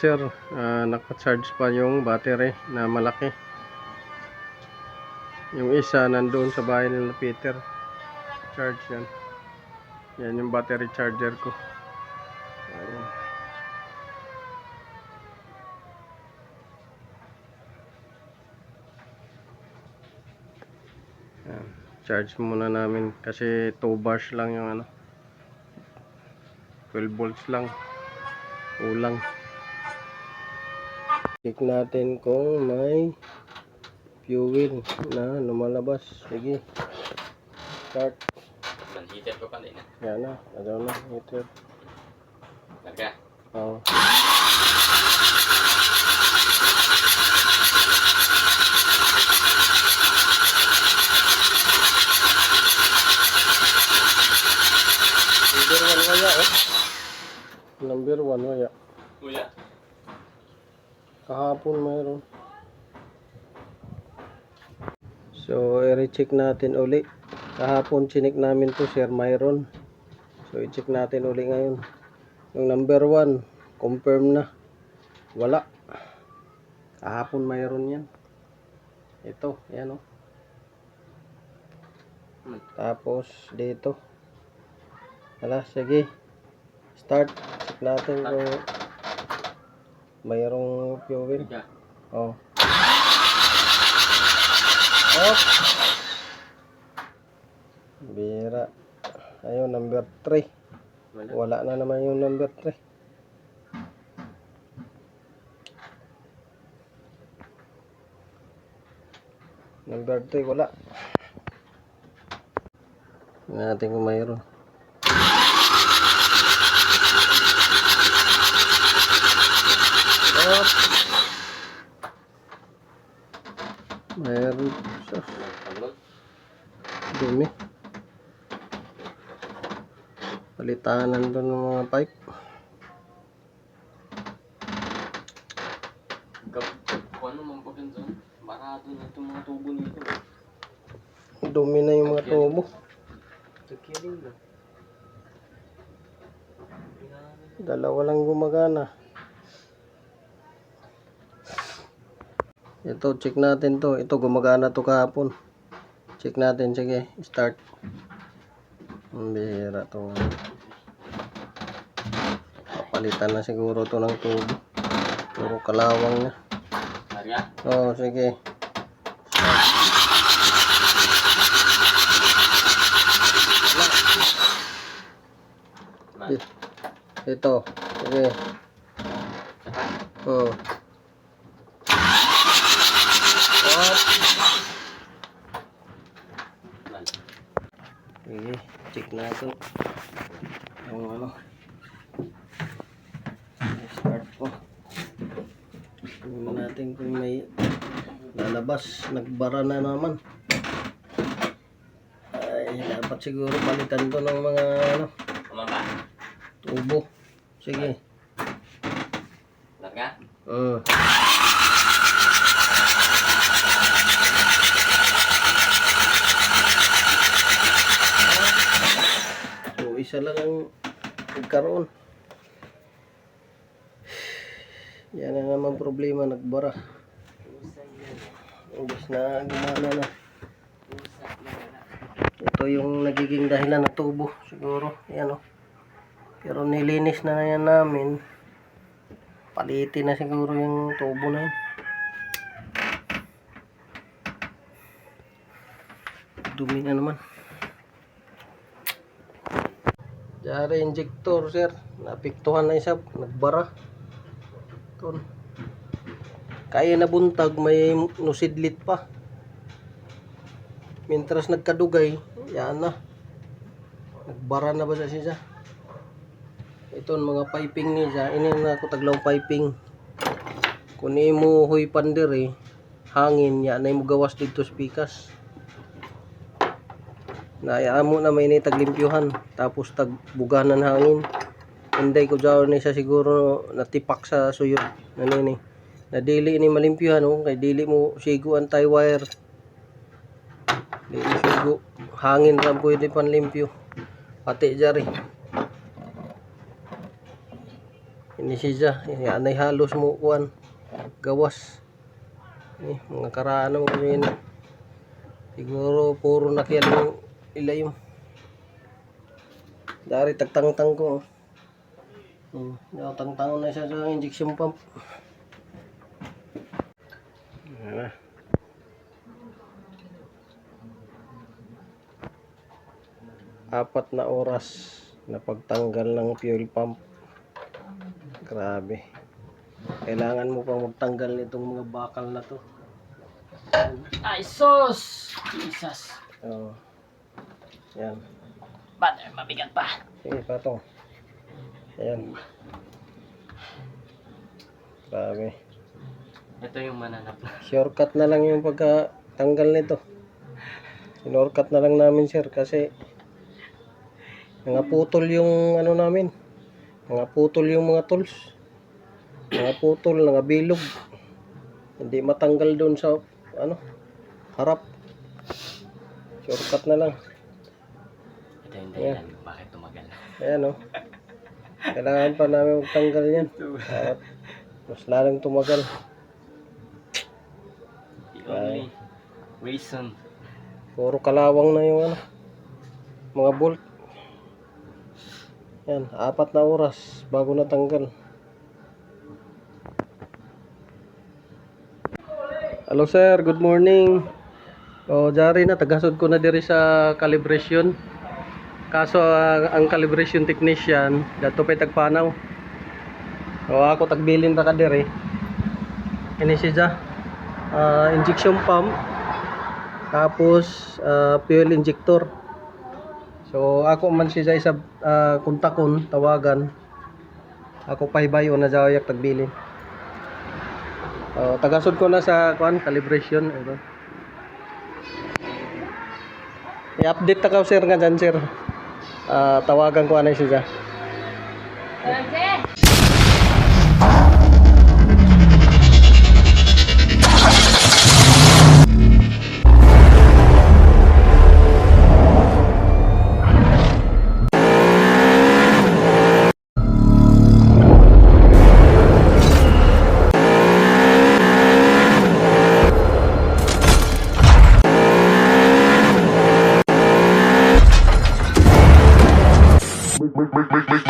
sir, naka-charge pa yung battery na malaki. Yung isa nandoon sa bahay nila Peter. Charge yan. Yan yung battery charger ko. Ayan. Ayan. Charge muna namin kasi 2 bars lang yung ano. 12 volts lang. Ulang. Check natin kung may fuel na lumalabas. Sige. Start. Heater ko pala na. Yan na. Agaw na. Heater. Larga. Oo. Number 1 waya eh. Number 1 waya. Kuya. Kahapon mayroon. So, i-recheck natin uli. Kahapon chinik namin to sir, mayroon. So, i-check natin uli ngayon. Yung number 1, confirm na. Wala. Kahapon mayroon yan. Ito, yan o. Tapos, dito. Hala, sige. Start. Check natin kung mayroong fuel. Oh. Off. Bira. Ayun, number 3. Wala na naman yung number 3. Number 3, wala. Tingnan natin kung mayroon. Off. Mayroon. Dumi. Palitanan doon ng mga pipe. Ano man po dun? Barado na itong mga tubo nito. Dumi na yung mga tubo. Nagkiling na. Dalawa lang gumagana. Ito, check natin to. Ito, gumagana to kahapon. Check natin. Sige, start. Ang bihira to. Papalitan na siguro to ng tubo. Puro kalawang na. Oo, sige. Start. Ito. Sige. Oo. Sige, check natin yung ano. Start ko. Tingnan natin kung may lalabas. Nagbara na naman. Ay, dapat siguro palitan to ng mga ano, tubo. Sige. Larga? So, isa lang ang nagkaroon. Yan na naman problema, nagbara. Ubus na, gumana na. Ito yung nagiging dahilan ng tubo siguro. Yan o. Pero nilinis na yan namin. Palitin na siguro yung tubo na yun. Dumi na naman. Diary injector sir. Napiktuhan na isa. Nagbara. Ito. Kaya nabuntag. May nusidlit pa. Mintras nagkadugay. Yan na. Nagbara na ba siya? Ito mga piping niya. Ini na ako taglaw piping. Kung mo huy pander eh. Hangin. Yan na mo gawas dito sa pikas. Naayaan mo na may taglimpyuhan. Tapos tagbuganan hangin. Hindi ko dyan ni siya siguro natipak sa suyod. Nanini. Nadili ni malimpyuhan. Oh. Kay dili mo sigo anti-wire. Dili sigo. Hangin ram pwede panlimpyo. Pati jari. Ini siya, yan ay halos mo kuan gawas. Mga karaan mo yun. Siguro puro nakialang ilayom. Dari tagtangtang ko. Tangtang na siya sa injection pump. Ayan. Apat na oras na pagtanggal ng fuel pump. Grabe. Kailangan mo pang magtanggal nitong mga bakal na to. Ay, sus! Jesus. Oh. Yan. Ba't mabigat pa? Sige, patong. Ayan. Grabe. Ito yung mananap na. Shortcut na lang yung pagkatanggal nito. Sinortcut na lang namin sir kasi putol yung ano namin. Putol yung mga tools. Putol, bilog. Hindi matanggal doon sa harap. Shortcut na lang. Ito yung dahilan bakit tumagal. Ayan Kailangan pa namin magtanggal yan. At mas lalong tumagal. The only reason. Puro kalawang na yung mga bolt. Yan, 4 na oras bago natanggal. Hello sir, good morning. Jari na, tagasod ko na diri sa calibration. Kaso ang calibration technician, dato pa'y tagpanaw. Ako tagbilin ra ka diri. Ini siya, injection pump. Tapos fuel injector. So ako man siya isa kontakon, tawagan. Ako paybayo na jayak tagbilin. Tagasod ko na sa calibration. I-update ta ka sir nga dyan sir. Tawagan ko anay siya. Make